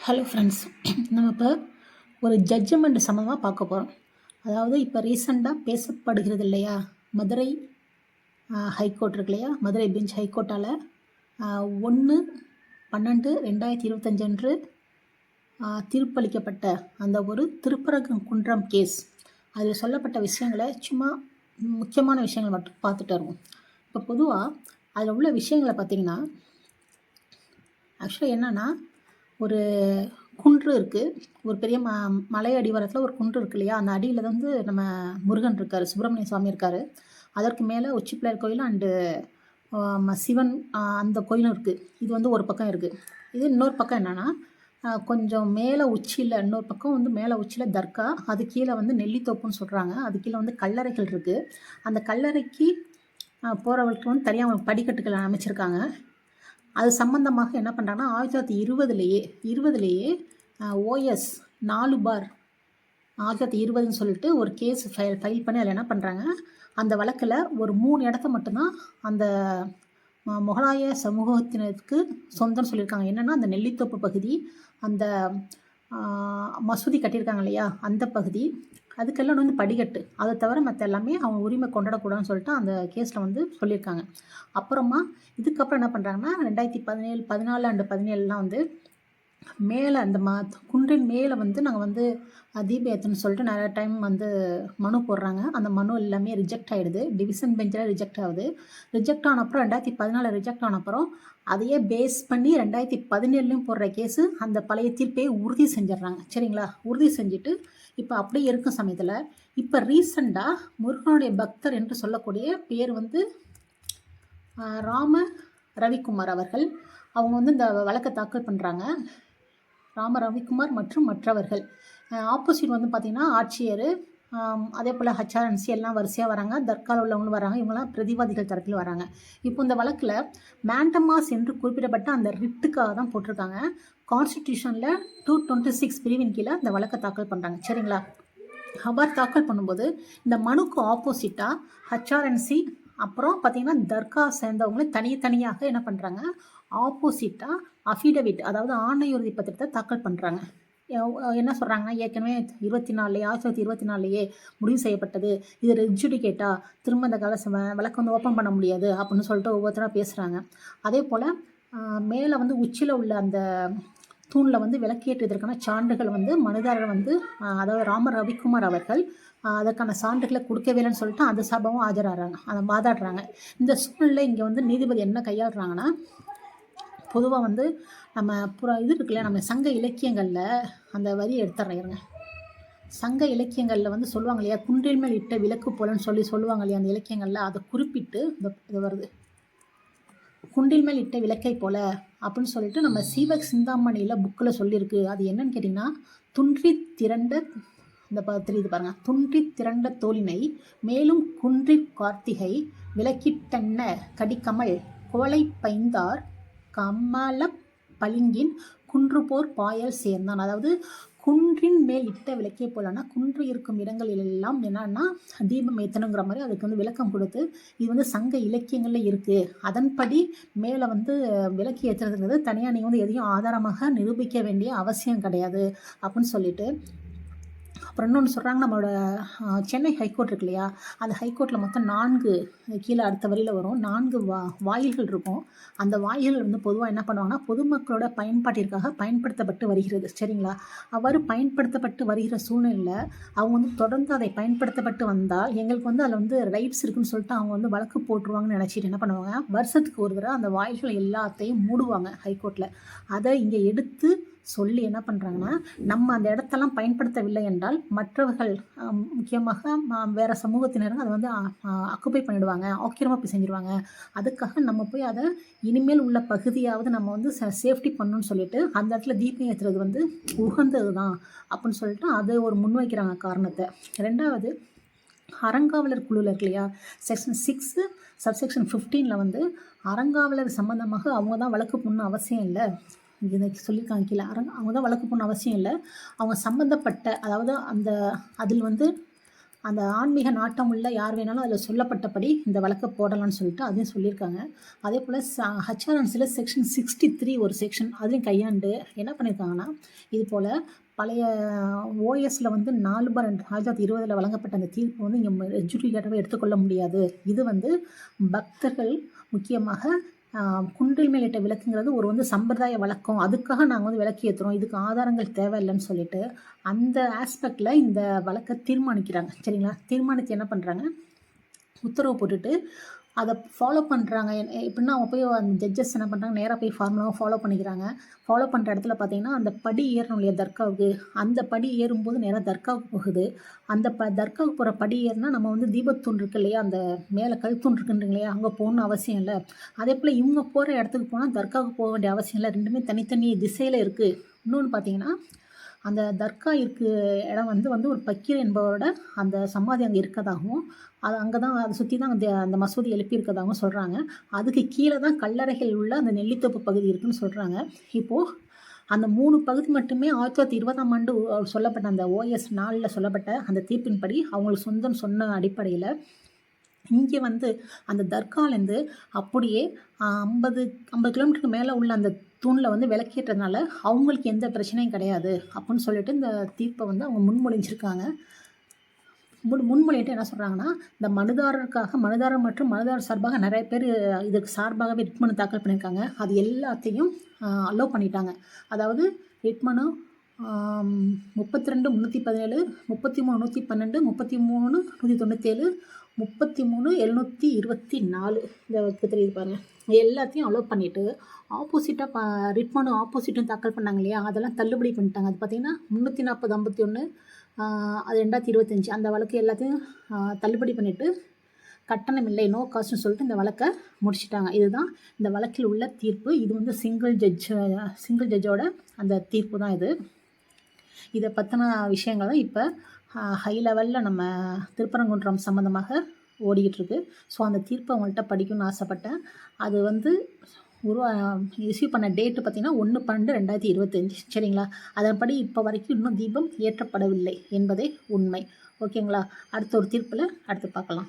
Hello friends. நம்ம இப்போ ஒரு ஜட்ஜ்மெண்ட் சம்மந்தமாக பார்க்க போகிறோம். அதாவது இப்போ ரீசெண்டாக பேசப்படுகிறது இல்லையா, மதுரை ஹைகோர்ட் இருக்கு இல்லையா, மதுரை பெஞ்ச் ஹைகோர்ட்டால் 1/12/2025 அன்று தீர்ப்பளிக்கப்பட்ட அந்த ஒரு திருப்பரங்குன்றம் கேஸ், அதில் சொல்லப்பட்ட விஷயங்களை சும்மா முக்கியமான விஷயங்களை மட்டும் பார்த்துட்டு வருவோம். இப்போ பொதுவாக அதில் உள்ள விஷயங்களை பார்த்திங்கன்னா, ஆக்சுவலாக என்னென்னா, ஒரு குன்று இருக்குது, ஒரு பெரிய மலை அடிவாரத்தில் ஒரு குன்று இருக்கு இல்லையா, அந்த அடியில் வந்து நம்ம முருகன் இருக்கார், சுப்பிரமணிய சுவாமி இருக்கார். அதற்கு மேலே உச்சி பிள்ளையார் கோயில் அண்டு சிவன் அந்த கோயிலும் இருக்குது. இது வந்து ஒரு பக்கம் இருக்குது. இது இன்னொரு பக்கம் என்னென்னா, கொஞ்சம் மேலே உச்சியில் இன்னொரு பக்கம் வந்து மேலே உச்சியில் தர்கா, அது கீழே வந்து நெல்லித்தோப்புன்னு சொல்கிறாங்க. அது கீழே வந்து கல்லறைகள் இருக்குது. அந்த கல்லறைக்கு போகிறவங்களுக்கு வந்து தனியாக அவங்க படிக்கட்டுகள் அமைச்சிருக்காங்க. அது சம்மந்தமாக என்ன பண்ணுறாங்கன்னா, 1920 ஓஎஸ் 4/1920 சொல்லிட்டு ஒரு கேஸ் ஃபைல் பண்ணி அதில் என்ன பண்ணுறாங்க, அந்த வழக்கில் ஒரு 3 இடத்த மட்டும்தான் அந்த முகலாய சமூகத்தினருக்கு சொந்தம்னு சொல்லியிருக்காங்க. என்னென்னா, அந்த நெல்லித்தோப்பு பகுதி, அந்த மசூதி கட்டியிருக்காங்க இல்லையா அந்த பகுதி, அதுக்கெல்லாம் வந்து படிக்கட்டு, அதை தவிர மற்ற எல்லாமே அவங்க உரிமை கொண்டாடக்கூடாதுன்னு சொல்லிட்டு அந்த கேஸில் வந்து சொல்லியிருக்காங்க. அப்புறமா இதுக்கப்புறம் என்ன பண்ணுறாங்கன்னா, 2017, 14 அண்டு 17 வந்து மேலே அந்த குன்றின் மேலே வந்து நாங்கள் வந்து தீபம் ஏற்றணும்னு சொல்லிட்டு நிறைய டைம் வந்து மனு போடுறாங்க. அந்த மனு எல்லாமே ரிஜெக்ட் ஆகிடுது. டிவிஷன் பெஞ்சில் ரிஜெக்ட் ஆகுது. ரிஜெக்ட் ஆன அப்புறம் 2014 ரிஜெக்ட் ஆன அப்புறம் அதையே பேஸ் பண்ணி 2017 போடுற கேஸு அந்த பழைய தீர்ப்பையே உறுதி செஞ்சிடுறாங்க. சரிங்களா? உறுதி செஞ்சுட்டு இப்போ அப்படியே இருக்கும் சமயத்தில் இப்போ ரீசண்டாக முருகனுடைய பக்தர் என்று சொல்லக்கூடிய பேர் வந்து ராம ரவிக்குமார் அவர்கள், அவங்க வந்து இந்த வழக்கை தாக்கல் பண்ணுறாங்க. ராம ரவிக்குமார் மற்றும் மற்றவர்கள். ஆப்போசிட் வந்து பார்த்திங்கன்னா ஆட்சியர், அதே போல் ஹச்ஆர்என்சி எல்லாம் வரிசையாக வராங்க. தர்காவில் உள்ளவங்களும் வராங்க. இவங்களாம் பிரதிவாதிகள் தரப்பில் வராங்க. இப்போ இந்த வழக்கில் மேண்டமாஸ் என்று குறிப்பிடப்பட்ட அந்த ரிட்டுக்காக தான் போட்டிருக்காங்க. கான்ஸ்டிடியூஷனில் 226 பிரிவின் கீழே இந்த வழக்கை தாக்கல் பண்ணுறாங்க. சரிங்களா? அவ்வாறு தாக்கல் பண்ணும்போது இந்த மனுக்கு ஆப்போசிட்டாக ஹச்ஆர்என்சி அப்புறம் பார்த்திங்கன்னா தர்கா சேர்ந்தவங்களே தனித்தனியாக என்ன பண்ணுறாங்க, ஆப்போசிட்டாக அஃபிடவிட், அதாவது ஆணையுறுதி பத்திரத்தை தாக்கல் பண்ணுறாங்க. என்ன சொல்கிறாங்கன்னா, ஏற்கனவே 1924 முடிவு செய்யப்பட்டது, இது ரெஜுடிகேட்டா, திரும்ப இந்த வழக்கு வந்து ஓப்பன் பண்ண முடியாது அப்படின்னு சொல்லிட்டு ஒவ்வொருத்தராக பேசுகிறாங்க. அதே போல் மேலே வந்து உச்சியில் உள்ள அந்த தூணில் வந்து விளக்கேற்றுவதற்கான சான்றுகள் வந்து மனுதாரர் வந்து அதாவது ராம ரவிக்குமார் அவர்கள் அதற்கான சான்றுகளை கொடுக்கவேலன்னு சொல்லிட்டு அந்த சபையும் ஆஜராகிறாங்க, அதை வாதாடுறாங்க. இந்த சூழ்நிலை இங்கே வந்து நீதிபதி என்ன கையாளுறாங்கன்னா, பொதுவாக வந்து நம்ம இது இருக்குல்ல, நம்ம சங்க இலக்கியங்களில் அந்த வரி எடுத்துடுறேங்க. சங்க இலக்கியங்களில் வந்து சொல்லுவாங்க இல்லையா, குன்றில் மேல் இட்ட விளக்கு போலன்னு சொல்லுவாங்க இல்லையா, அந்த இலக்கியங்களில் அதை குறிப்பிட்டு இது வருது, குண்டில் மேல் இட்ட விளக்கை போல அப்படின்னு சொல்லிட்டு நம்ம சீவக் சிந்தாமணியில் புக்கில் சொல்லியிருக்கு. அது என்னன்னு கேட்டிங்கன்னா, துன்றி திரண்ட இந்த தெரியுது பாருங்க, துன்றி திரண்ட தோளினை மேலும் குன்றி கார்த்திகை விளக்கிட்டன்ன கடிக்கமல் கோலை பைந்தார் கமல பளிங்கின் குன்றுபோர் பாயல் சேர்ந்தான். அதாவது குன்றின் மேல் இட்ட விளக்கே போலன்னா, குன்று இருக்கும் இடங்களில் எல்லாம் என்னன்னா தீபம் ஏற்றணுங்கிற மாதிரி அதுக்கு வந்து விளக்கம் கொடுத்து, இது வந்து சங்க இலக்கியங்களில் இருக்குது, அதன்படி மேலே வந்து விளக்கு ஏற்றுறதுங்கிறது தனியாக நீங்கள் வந்து எதையும் ஆதாரமாக நிரூபிக்க வேண்டிய அவசியம் கிடையாது அப்படின்னு சொல்லிட்டு, அப்புறம் இன்னொன்று சொல்கிறாங்க, நம்மளோட சென்னை ஹைகோர்ட் இருக்கு இல்லையா, அந்த ஹைகோர்ட்டில் மொத்தம் 4 கீழே அடுத்த வரியில் வரும் 4 வாயில்கள் இருக்கும். அந்த வாயில்கள் வந்து பொதுவாக என்ன பண்ணுவாங்கன்னா, பொதுமக்களோட பயன்பாட்டிற்காக பயன்படுத்தப்பட்டு வருகிறது. சரிங்களா? அவ்வாறு பயன்படுத்தப்பட்டு வருகிற சூழ்நிலையில் அவங்க வந்து தொடர்ந்து அதை பயன்படுத்தப்பட்டு வந்தால் எங்களுக்கு வந்து அதில் வந்து ரைட்ஸ் இருக்குன்னு சொல்லிட்டு அவங்க வந்து வழக்கு போட்டுருவாங்கன்னு நினச்சிட்டு என்ன பண்ணுவாங்க, வருஷத்துக்கு ஒரு தடவை அந்த வாயில்கள் எல்லாத்தையும் மூடுவாங்க ஹைகோர்ட்டில். அதை இங்கே எடுத்து சொல்லி என்ன பண்ணுறாங்கன்னா, நம்ம அந்த இடத்தெல்லாம் பயன்படுத்தவில்லை என்றால் மற்றவர்கள் முக்கியமாக வேறு சமூகத்தினரும் அதை வந்து ஆக்குப்பை பண்ணிடுவாங்க, ஆக்கிரமிப்பு செஞ்சுருவாங்க. அதுக்காக நம்ம போய் அதை இனிமேல் உள்ள பகுதியாவது நம்ம வந்து சேஃப்டி பண்ணணும்னு சொல்லிட்டு அந்த இடத்துல தீபம் ஏற்றுறது வந்து உகந்தது தான் அப்படின்னு சொல்லிட்டு அதை ஒரு முன்வைக்கிறாங்க காரணத்தை. 2வது, அறங்காவலர் குழுவில் இருக்கு இல்லையா, செக்ஷன் 6 சப்செக்ஷன் 15 வந்து அறங்காவலர் சம்மந்தமாக அவங்க தான் வழக்கு போடணும்னு அவசியம் இல்லை, இதை சொல்லியிருக்காங்க கீழே. அவங்க தான் வழக்கு போடணும் அவசியம் இல்லை, அவங்க சம்மந்தப்பட்ட, அதாவது அந்த அதில் வந்து அந்த ஆன்மீக நாட்டம் உள்ள யார் வேணாலும் அதில் சொல்லப்பட்டபடி இந்த வழக்கை போடலாம்னு சொல்லிட்டு அதையும் சொல்லியிருக்காங்க. அதே போல் ஹச்ஆர்என்சியில் செக்ஷன் 63 ஒரு செக்ஷன் அதையும் கையாண்டு என்ன பண்ணியிருக்காங்கன்னா, இது போல் பழைய ஓஎஸில் வந்து 4/2020 வழங்கப்பட்ட அந்த தீர்ப்பு வந்து இங்கே எஜுகேட்டராக எடுத்துக்கொள்ள முடியாது. இது வந்து பக்தர்கள் முக்கியமாக குன்றில் மேலிட்ட விளக்குங்கிறது ஒரு வந்து சம்பிரதாய வழக்கம், அதுக்காக நாங்கள் வந்து விளக்கு ஏற்றுறோம், இதுக்கு ஆதாரங்கள் தேவையில்லைன்னு சொல்லிட்டு அந்த ஆஸ்பெக்டில் இந்த வழக்கை தீர்மானிக்கிறாங்க. சரிங்களா? தீர்மானித்து என்ன பண்ணுறாங்க, உத்தரவு போட்டுட்டு அதை ஃபாலோ பண்ணுறாங்க. எப்படின்னா அவங்க போய் அந்த ஜட்ஜஸ் என்ன பண்ணுறாங்க, நேராக போய் ஃபார்முலாவை ஃபாலோ பண்ணிக்கிறாங்க. ஃபாலோ பண்ணுற இடத்துல பார்த்தீங்கன்னா அந்த படி ஏறணும் இல்லையா தர்காவுக்கு, அந்த படி ஏறும்போது நேராக தர்காவுக்கு போகுது. அந்த தர்காவுக்கு போகிற படி ஏறினா நம்ம வந்து தீபத்தூண் இருக்கு இல்லையா, அந்த மேலே கல்தூண் இருக்குன்றீங்க இல்லையா, அங்கே போகணுன்னு அவசியம் இல்லை. அதே போல் இவங்க போகிற இடத்துக்கு போனால் தர்காவுக்கு போக வேண்டிய அவசியம் இல்லை. ரெண்டுமே தனித்தனி திசையில் இருக்குது. இன்னொன்று பார்த்தீங்கன்னா அந்த தர்கா இடம் வந்து ஒரு பக்கீர் என்பவரோட அந்த சமாதி அங்கே இருக்கதாகவும், அது அங்கே தான் அதை சுற்றி தான் அந்த மசூதி எழுப்பியிருக்கதாகவும் சொல்கிறாங்க. அதுக்கு கீழே தான் கல்லறைகள் உள்ள அந்த நெல்லித்தோப்பு பகுதி இருக்குதுன்னு சொல்கிறாங்க. இப்போது அந்த 3 பகுதி மட்டுமே 1920ஆம் ஆண்டு சொல்லப்பட்ட அந்த ஓஎஸ் 4 சொல்லப்பட்ட அந்த தீர்ப்பின்படி அவங்களுக்கு சொந்தம் சொன்ன அடிப்படையில் இங்கே வந்து அந்த தர்காலேருந்து அப்படியே 50 கிலோமீட்டருக்கு மேலே உள்ள அந்த தூணில் வந்து விளக்கேற்றதுனால அவங்களுக்கு எந்த பிரச்சனையும் கிடையாது அப்படின்னு சொல்லிட்டு இந்த தீர்ப்பை வந்து அவங்க முன்மொழிஞ்சிருக்காங்க. முன்மொழியிட்டு என்ன சொல்கிறாங்கன்னா, இந்த மனுதாரர் மற்றும் மனுதாரர் சார்பாக நிறைய பேர் இதுக்கு சார்பாகவே ரிட் மனு தாக்கல் பண்ணியிருக்காங்க. அது எல்லாத்தையும் அலோவ் பண்ணிட்டாங்க. அதாவது ரிட் மனு 32/317, 33/112, 33/197, 33/724 இந்த தெரியுது பாருங்கள். எல்லாத்தையும் அலோவ் பண்ணிவிட்டு ஆப்போசிட்டாக ரிட் மனு ஆப்போசிட்டும் தாக்கல் பண்ணாங்க இல்லையா, அதெல்லாம் தள்ளுபடி பண்ணிட்டாங்க. அது பார்த்திங்கன்னா 340/51 அது 2025 அந்த வழக்கு எல்லாத்தையும் தள்ளுபடி பண்ணிவிட்டு கட்டணம் இல்லை, நோ காஸ்ட்னு சொல்லிட்டு இந்த வழக்கை முடிச்சிட்டாங்க. இதுதான் இந்த வழக்கில் உள்ள தீர்ப்பு. இது வந்து சிங்கிள் ஜட்ஜோட அந்த தீர்ப்பு தான் இது. இதை பற்றின விஷயங்கள் தான் இப்போ ஹை லெவலில் நம்ம திருப்பரங்குன்றம் சம்மந்தமாக ஓடிக்கிட்டுருக்கு. ஸோ அந்த தீர்ப்பை அவங்கள்ட்ட படிக்கணும்னு ஆசைப்பட்டேன். அது வந்து ரிசீவ் பண்ண டேட்டு பார்த்திங்கன்னா 1/12/2025. சரிங்களா? அதன்படி இப்போ வரைக்கும் இன்னும் தீபம் ஏற்றப்படவில்லை என்பதே உண்மை. ஓகேங்களா? அடுத்த ஒரு தீர்ப்பில் அடுத்து பார்க்கலாம்.